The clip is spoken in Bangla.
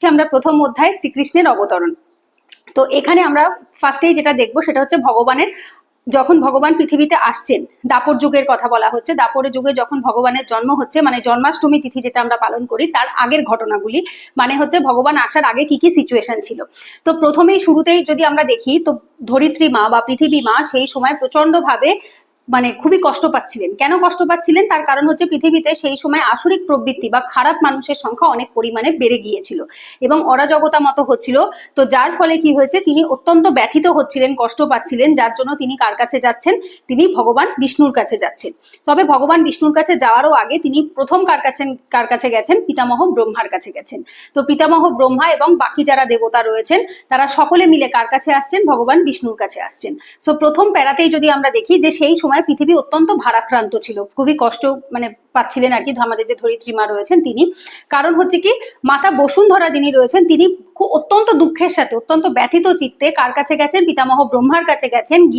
আমরা প্রথম অধ্যায় শ্রীকৃষ্ণের অবতরণ। তো এখানে আমরা ফার্স্টেই যেটা দেখবো সেটা হচ্ছে ভগবানের, যখন ভগবান পৃথিবীতে আসছেন, দাপর যুগের কথা বলা হচ্ছে, দাপর যুগে যখন ভগবানের জন্ম হচ্ছে, মানে জন্মাষ্টমী তিথি যেটা আমরা পালন করি তার আগের ঘটনাগুলি, মানে হচ্ছে ভগবান আসার আগে কি কি সিচুয়েশন ছিল। তো প্রথমেই শুরুতেই যদি আমরা দেখি, তো ধরিত্রী মা বা পৃথিবী মা সেই সময় প্রচন্ড ভাবে মানে খুবই কষ্ট পাচ্ছিলেন। কেন কষ্ট পাচ্ছিলেন? তার কারণ হচ্ছে পৃথিবীতে সেই সময় আসরিক প্রবৃত্তি বা খারাপ মানুষের সংখ্যা অনেক পরিমাণে বেড়ে গিয়েছিল এবং অরাজকতা মতো হচ্ছিল। তো যার ফলে কি হয়েছে, তিনি অত্যন্ত ব্যথিত হচ্ছিলেন, কষ্ট পাচ্ছিলেন, যার জন্য তিনি কার কাছে যাচ্ছেন, তিনি ভগবান বিষ্ণুর কাছে যাচ্ছেন। তবে ভগবান বিষ্ণুর কাছে যাওয়ারও আগে তিনি প্রথম কার কাছে গেছেন, পিতামহ ব্রহ্মার কাছে গেছেন। তো পিতামহ ব্রহ্মা এবং বাকি যারা দেবতা রয়েছেন তারা সকলে মিলে কার কাছে আসছেন, ভগবান বিষ্ণুর কাছে আসছেন। তো প্রথম প্যারাতেই যদি আমরা দেখি যে সেই সময় পৃথিবী অত্যন্ত ভারাক্রান্ত ছিল, খুবই কষ্ট মানে পাচ্ছিলেন আর কি আমাদের যে ধরিত্রী মা রয়েছেন তিনি। কারণ হচ্ছে কি, মাতা বসুন্ধরা যিনি রয়েছেন তিনি খুব অত্যন্ত দুঃখের সাথে, অত্যন্ত ব্যথিত চিত্তে কার কাছে গেছেন, পিতামহ ব্রহ্মার কাছে গেছেন। গিয়ে